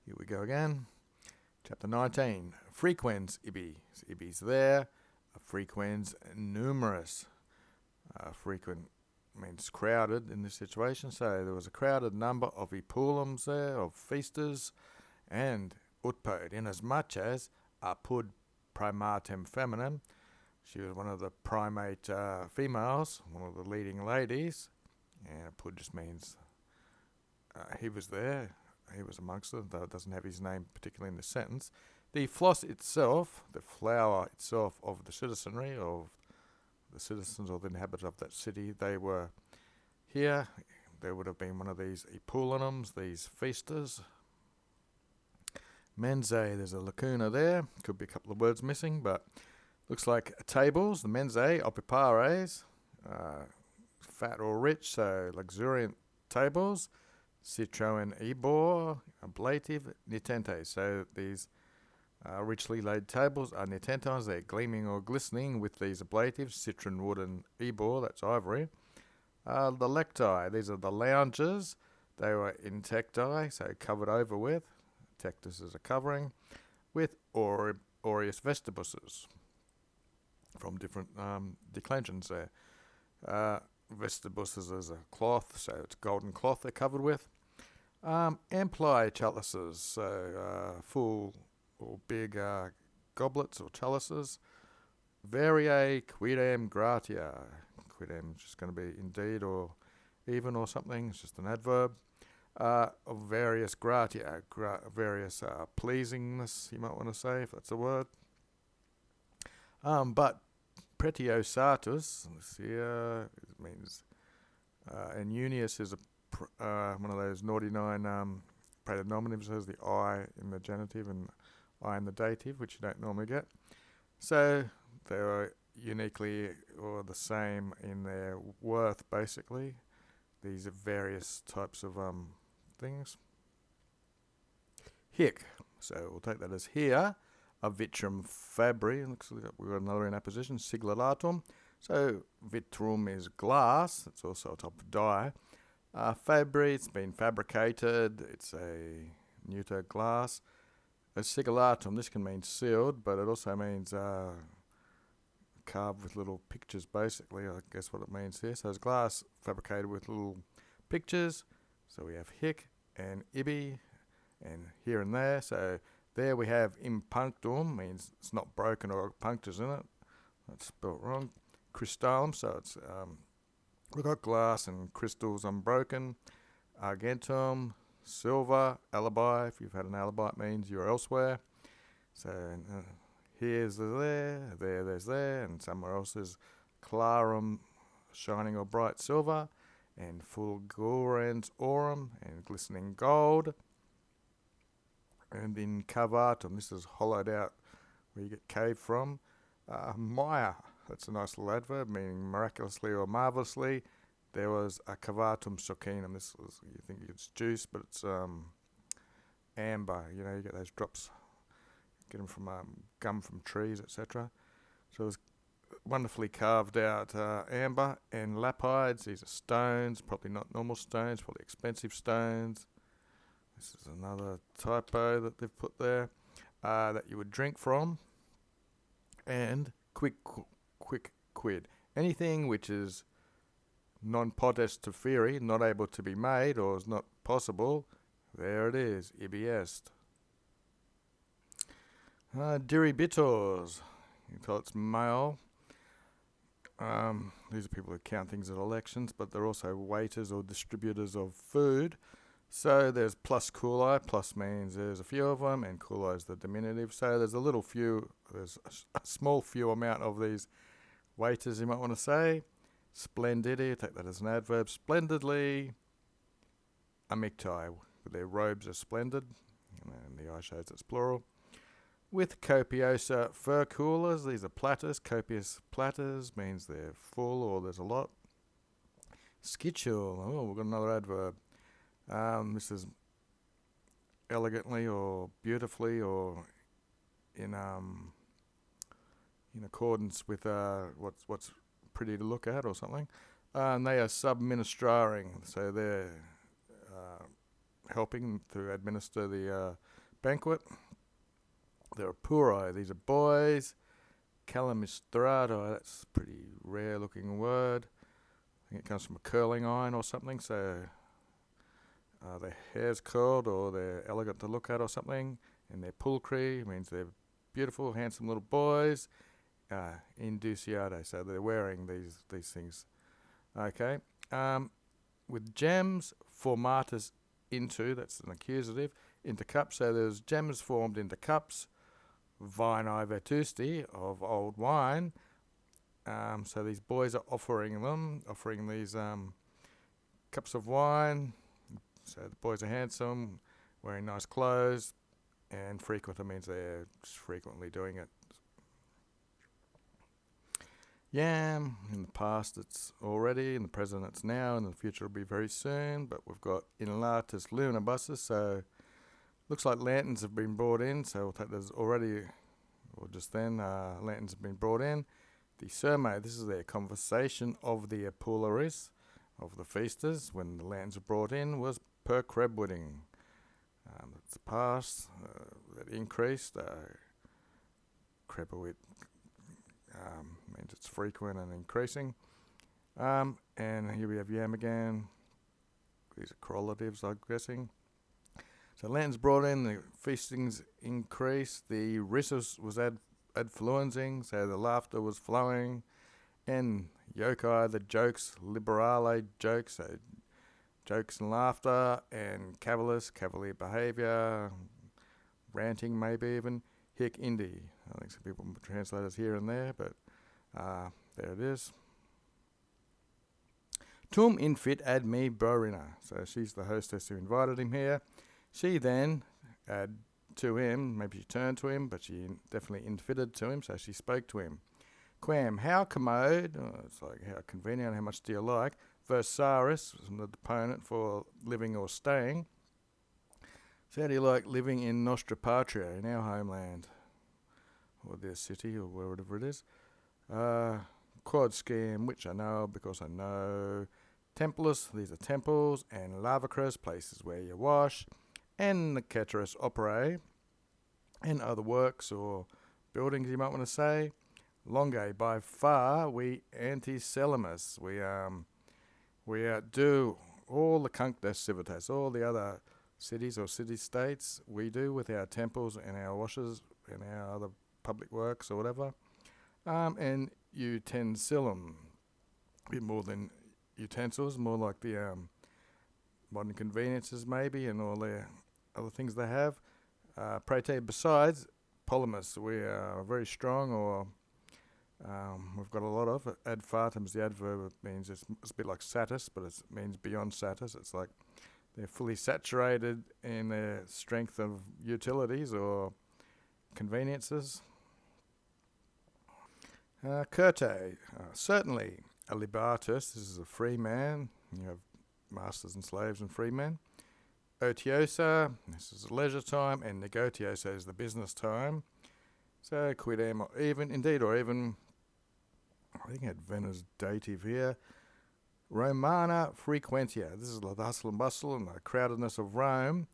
Here we go again. Chapter 19. Frequens ibi. So ibi's there. Frequens numerous. Frequent means crowded in this situation. So there was a crowded number of epulums there, of feasters, and utpod, inasmuch as apud primatem femininem. She was one of the primate females, one of the leading ladies. And apud just means he was there. He was amongst them, though it doesn't have his name particularly in the sentence. The floss itself, the flower itself of the citizenry, of the citizens or the inhabitants of that city, they were here. There would have been one of these epulinums, these feasters. Mense, there's a lacuna there. Could be a couple of words missing, but looks like tables. The mense, opipares, fat or rich, so luxuriant tables. Citroen ebor, ablative, nitente. So these richly laid tables are nitentons. They're gleaming or glistening with these ablatives, citron wood and ebor, that's ivory. The lecti, these are the lounges. They were intecti, so covered over with. Tectus is a covering, with aureus vestibuses from different declensions there. Vestibuses is a cloth, so it's golden cloth they're covered with. Ampli chalices, so full or big goblets or chalices. Variae quidem gratia. Quidem is just going to be indeed or even or something, it's just an adverb. Of various gratia, various pleasingness, you might want to say, if that's a word. But pretiosatus, here it means, and unius is one of those naughty nine praenominatives, has the I in the genitive and I in the dative, which you don't normally get. So they are uniquely or the same in their worth, basically. These are various types of things. Hic, so we'll take that as here. A vitrum fabri, looks like we've got another in apposition, sigillulatum. So vitrum is glass, it's also a type of dye. Fabri, it's been fabricated, it's a neuter glass. A sigillulatum, this can mean sealed, but it also means carved with little pictures, basically, I guess what it means here. So it's glass fabricated with little pictures. So we have hic and ibi and here and there. So there we have impunctum, means it's not broken or punctures in it. That's spelt wrong. Crystallum, so it's we've got glass and crystals unbroken. Argentum, silver, alibi. If you've had an alibi, it means you're elsewhere. So here's the there's there, and somewhere else is clarum, shining or bright silver, and fulgurans aurum, and glistening gold. And in cavatum, this is hollowed out where you get cave from. Maya, that's a nice little adverb, meaning miraculously or marvellously. There was a cavatum succinum. This was, you think it's juice, but it's amber. You know, you get those drops, get them from gum from trees, etc. So it was wonderfully carved out amber and lapides. These are stones, probably not normal stones, probably expensive stones. This is another typo that they've put there, that you would drink from. And quick quid. Anything which is non potest to feri, not able to be made or is not possible, there it is, ibi est. Diribitors, you tell it's male. These are people who count things at elections, but they're also waiters or distributors of food. So there's plus cooli, plus means there's a few of them, and cooli is the diminutive. So there's a small few amount of these waiters, you might want to say. Splendidi, take that as an adverb. Splendidly, amicti, their robes are splendid, and the eye shows it's plural. With copiosa fur coolers, these are platters. Copious platters means they're full or there's a lot. Schitule, oh, we've got another adverb. This is elegantly or beautifully or in accordance with what's pretty to look at or something. And they are subministraring, so they're helping to administer the banquet. There are Puri, these are boys. Calamistrati, that's a pretty rare looking word. I think it comes from a curling iron or something, so their hair's curled or they're elegant to look at or something. And they're pulchri, means they're beautiful, handsome little boys. Induciate, so they're wearing these things. Okay. With gems, formatus into, that's an accusative, into cups. So there's gems formed into cups. Vini vetusti, of old wine. So these boys are offering these cups of wine. So the boys are handsome, wearing nice clothes, and frequent means they're frequently doing it. Yam, in the past it's already, in the present it's now, and in the future it'll be very soon. But we've got inlatus lunabuses, so looks like lanterns have been brought in. So we'll take those already, or just then, lanterns have been brought in. The surme, this is their conversation of the Apuleius, of the feasters, when the lanterns were brought in, was per crebwedding. That's past, that increased. Crebwit means it's frequent and increasing. And here we have yam again. These are correlatives, I'm guessing. So lanterns brought in, the feastings increased, the rissus was ad fluensing, so the laughter was flowing, and yokai, the jokes, liberale jokes, so jokes and laughter, and cavalier behaviour, ranting maybe even, hic indi. I think some people translate it here and there, but there it is. Tum infit ad me borina, so she's the hostess who invited him here. She then to him, maybe she turned to him, but she definitely infitted to him, so she spoke to him. Quam, how commode, it's like how convenient, how much do you like, versaris, the opponent for living or staying. So how do you like living in Nostra Patria, in our homeland, or their city, or wherever it is? Quod scam, which I know because I know. Templus, these are temples, and lavacres, places where you wash, and the cateris operae, and other works or buildings you might want to say. Longe, by far, we anti-celamus. We outdo all the cunctus civitas, all the other cities or city-states we do with our temples and our washes and our other public works or whatever. And utensilum, a bit more than utensils, more like the modern conveniences maybe, and all the other things they have. Prete, besides polymus, we are very strong, or we've got a lot of it. Ad fartum's the adverb, it means it's a bit like satis, but it means beyond satis. It's like they're fully saturated in their strength of utilities or conveniences. Curte, certainly a libatus, this is a free man. You have masters and slaves and free men. Otiosa, this is leisure time, and negotiosa is the business time. So quidem, or even, indeed, or even, I think I had Venus dative here. Romana frequentia, this is the hustle and bustle and the crowdedness of Rome.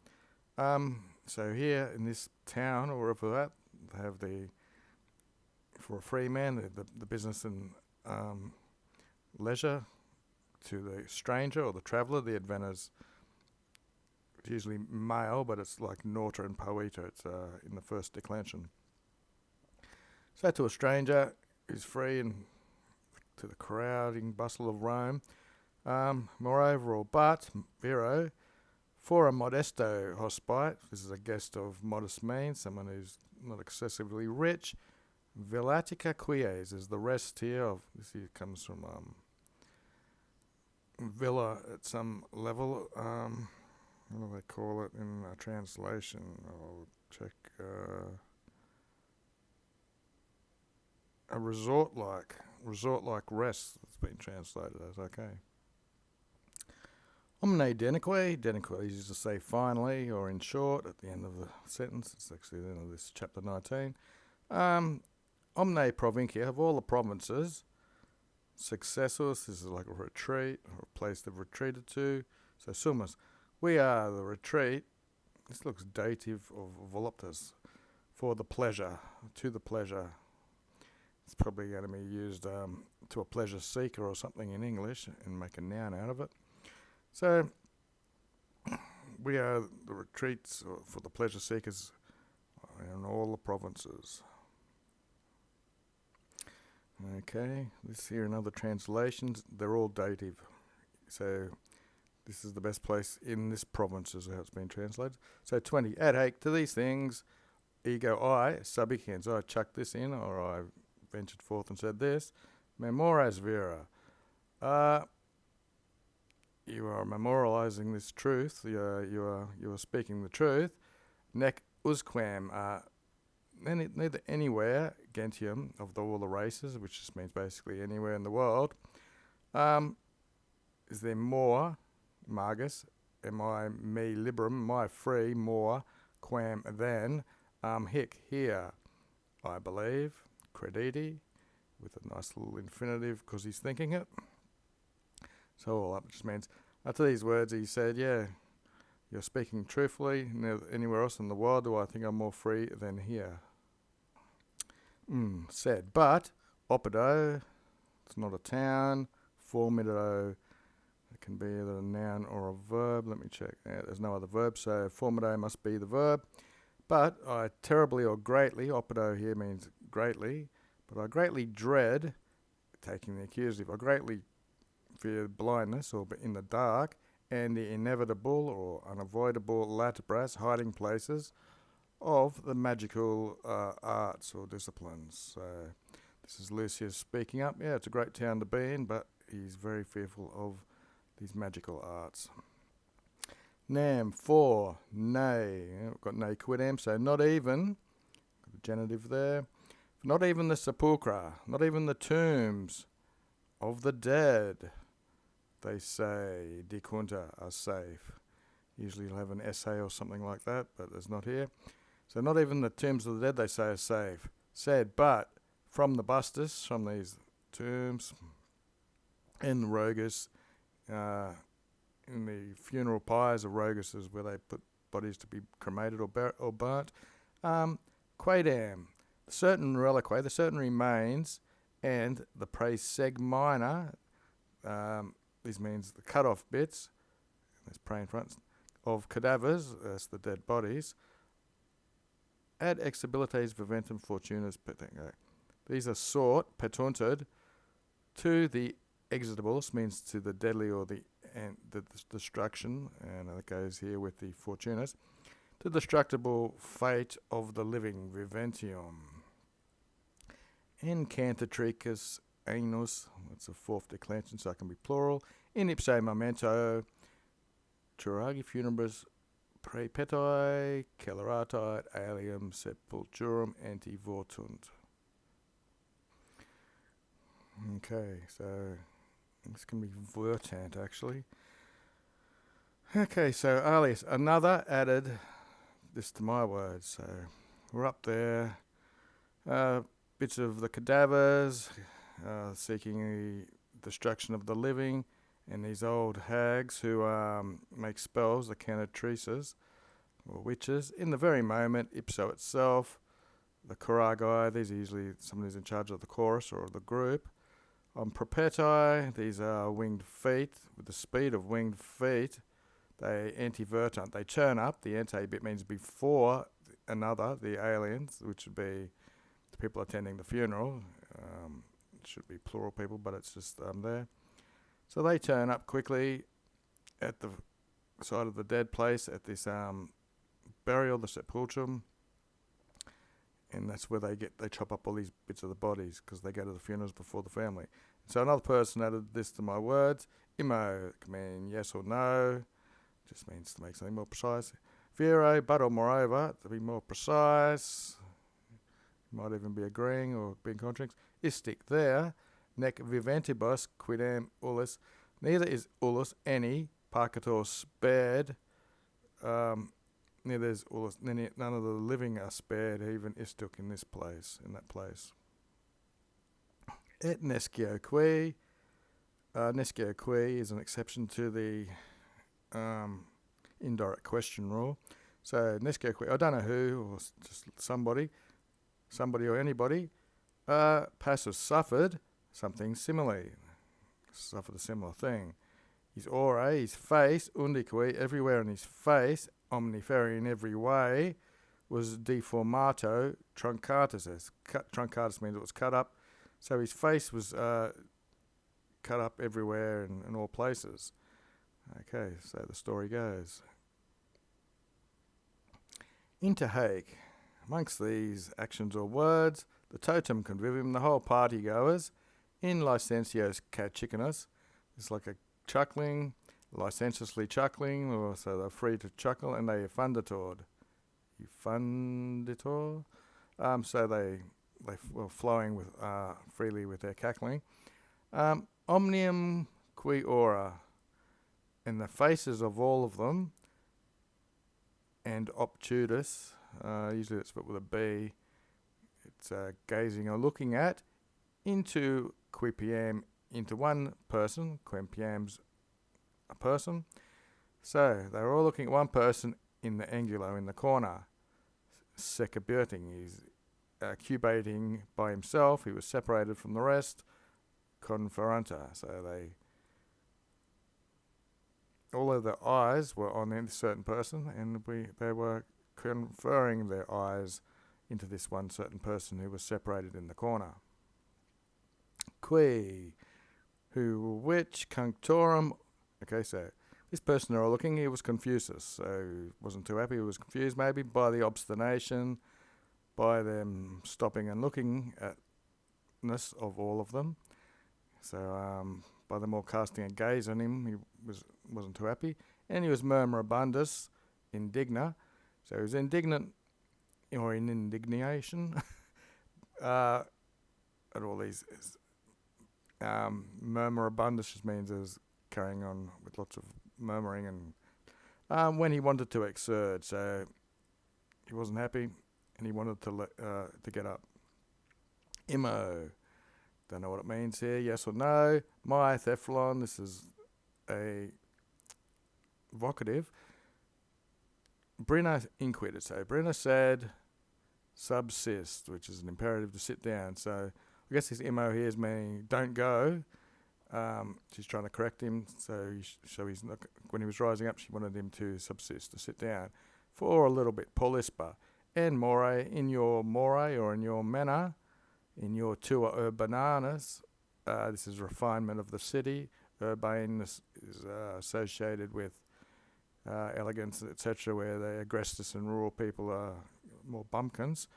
So here in this town, or wherever that, they have for a free man, the business and leisure to the stranger or the traveller, the adventus. It's usually male, but it's like nauta and poeta. It's in the first declension. So to a stranger who's free and to the crowding bustle of Rome. Moreover, or but, vero, for a modesto hospite, this is a guest of modest means, someone who's not excessively rich. Villatica quies is the rest here of, this here comes from villa at some level. What do they call it in a translation? I'll check. A resort-like rest, that's been translated as, okay. Omne denique is used to say finally or in short at the end of the sentence. It's actually the end of this chapter 19. Omne provincia, of all the provinces, successus, this is like a retreat or a place they've retreated to. So sumus, we are the retreat, this looks dative of voluptas, for the pleasure, to the pleasure. It's probably going to be used to a pleasure seeker or something in English and make a noun out of it. So we are the retreats for the pleasure seekers in all the provinces. Okay, this here and other translations, they're all dative. So this is the best place in this province is how it's been translated. So 20, ad hac to these things, ego I, subicans, I chucked this in, or I ventured forth and said this, memoras vera. You are memorializing this truth, you are speaking the truth. Nec usquam, neither anywhere, gentium, of all the races, which just means basically anywhere in the world, is there more, magus, am I me liberum, my free, more, quam than, hic, here, I believe, crediti, with a nice little infinitive because he's thinking it. So all that just means, after these words he said, yeah, you're speaking truthfully, anywhere else in the world do I think I'm more free than here. Said, but, opido, it's not a town, formido, it can be either a noun or a verb, let me check, there's no other verb, so formido must be the verb, but I terribly or greatly, opido here means greatly, but I greatly dread, taking the accusative, I greatly fear blindness or in the dark, and the inevitable or unavoidable latibras, hiding places, of the magical arts or disciplines. So this is Lucius speaking up. Yeah, it's a great town to be in, but he's very fearful of these magical arts. Nam, for, nay. Yeah, we've got nay quidem, so not even, got a genitive there, not even the sepulchra, not even the tombs of the dead, they say, decunta, are safe. Usually you'll have an essay or something like that, but there's not here. So not even the tombs of the dead, they say, are safe. Said, but from the bustus, from these tombs, in the rogus, in the funeral pyres of roguses where they put bodies to be cremated or burnt, quaedam, certain reliquae, the certain remains, and the praeseg minor, this means the cut-off bits, there's praying fronts, of cadavers, that's the dead bodies, ad exabilites viventum fortunas petengo. These are sought, petunted, to the exitables, means to the deadly or the destruction, and that goes here with the fortunas, the destructible fate of the living, viventium. Incantatricus anus, that's a fourth declension, so it can be plural. In ipse momento, turagi funebris praepeti celerati alium sepulturum antivortunt. Okay, so this can be vertant actually. Okay, so alias, another added this to my words. So we're up there, bits of the cadavers, seeking the destruction of the living, and these old hags who make spells, the cantatrices, or witches, in the very moment, ipso itself, the choragai, these are usually somebody who's in charge of the chorus or the group. Propeti, these are winged feet, with the speed of winged feet, they antivertant, they turn up, the ante bit means before another, the aliens, which would be the people attending the funeral, it should be plural people, but it's just there. So they turn up quickly at the side of the dead place at this burial, the sepulchrum, and that's where they chop up all these bits of the bodies because they go to the funerals before the family. So another person added this to my words. Imo can mean yes or no, just means to make something more precise. Vero, but or moreover, to be more precise, might even be agreeing or being contracts. Istic there. Nec viventibus quidem ullus, neither is ullus any, parcator spared, neither is ullus, none of the living are spared, even istuk in that place. Et nescio qui, nescio qui is an exception to the indirect question rule. So Nesco, I don't know who, or just somebody or anybody, Passus suffered something similarly, suffered a similar thing. His aura, his face, undique, everywhere in his face, omniferi in every way, was deformato truncatus. Truncatus means it was cut up, so his face was cut up everywhere in all places. Okay, so the story goes. Inter haec, amongst these actions or words, the totem convivium, the whole party goers, in licentios cachicanus, it's like a chuckling, licentiously chuckling, or so they're free to chuckle, and they funditor. So they were flowing with freely with their cackling. Omnium qui ora, and the faces of all of them, and obtudus, usually it's spelled with a B, it's gazing or looking at, into quipiem, into one person, quimpiem's a person. So they were all looking at one person in the angulo, in the corner, secaberting, he's cubating by himself, he was separated from the rest, conferanta, so all of their eyes were on a certain person, and they were conferring their eyes into this one certain person who was separated in the corner. Qui, who, which, cunctorum, okay, so this person they're all looking, he was Confucius, so he wasn't too happy, he was confused maybe by the obstination, by them stopping and looking at ness of all of them. So by them all casting a gaze on him, he wasn't too happy, and he was murmurabundus, indigna, so he was indignant, or in indignation, at all these. Murmurabundus just means there's carrying on with lots of murmuring, and when he wanted to exert, so he wasn't happy, and he wanted to get up. Imo. Don't know what it means here, yes or no. My Thephalon, this is a vocative. Brina inquited, so Brina said, subsist, which is an imperative to sit down. So I guess this imo here is meaning don't go. She's trying to correct him, so he's not. When he was rising up, she wanted him to subsist, to sit down, for a little bit. Polispa and more in your more or in your manner. In your tua urbananus, this is refinement of the city. Urbanus is associated with elegance, etc., where the agrestus and rural people are more bumpkins.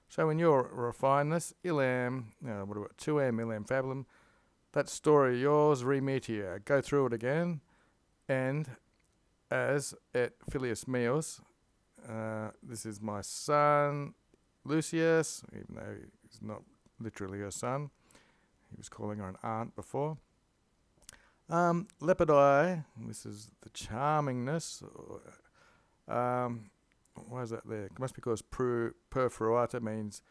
So in your refineness, illam, tuam illam fabulum, that story of yours, remetia, go through it again, and as et filius meus, this is my son, Lucius, even though he's not literally her son. He was calling her an aunt before. Lepidai, this is the charmingness. Why is that there? It must be because per fruata means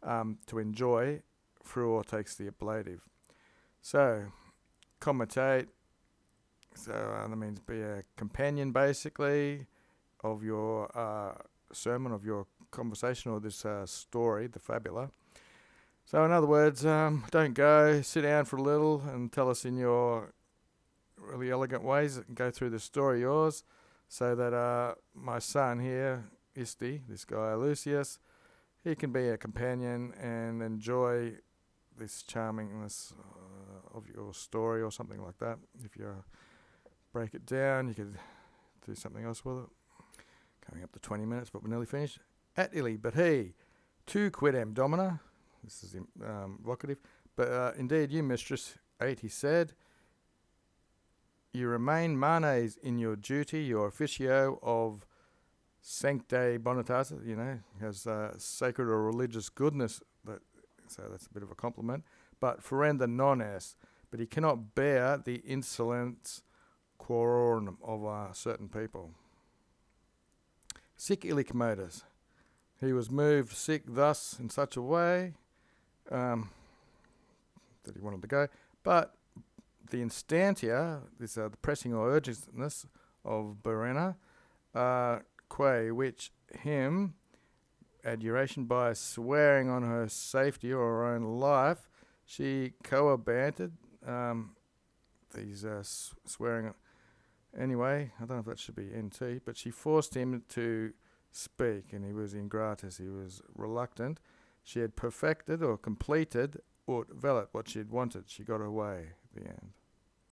to enjoy. Fruor takes the ablative. So, commentate. So that means be a companion, basically, of your sermon, of your conversation, or this story, the fabula. So in other words, don't go, sit down for a little and tell us in your really elegant ways and go through the story yours, so that my son here, Isti, this guy Lucius, he can be a companion and enjoy this charmingness of your story or something like that. If you break it down, you could do something else with it. Coming up to 20 minutes, but we're nearly finished. At illy, but he, tu quidem domina, this is vocative, but indeed you, mistress, 8, he said, you remain manes in your duty, your officio of sancte bonitas, has sacred or religious goodness, so that's a bit of a compliment, but ferenda non est, but he cannot bear the insolence quorum of certain people. Sic illic modus, he was moved sick thus in such a way that he wanted to go, but the instantia, this the pressing or urgentness of Berena, quae, which him, adjuration by swearing on her safety or her own life, she coabanted, these swearing. Anyway, I don't know if that should be NT, but she forced him to speak, and he was ingratus, he was reluctant. She had perfected or completed ut velit, what she had wanted. She got her way at the end.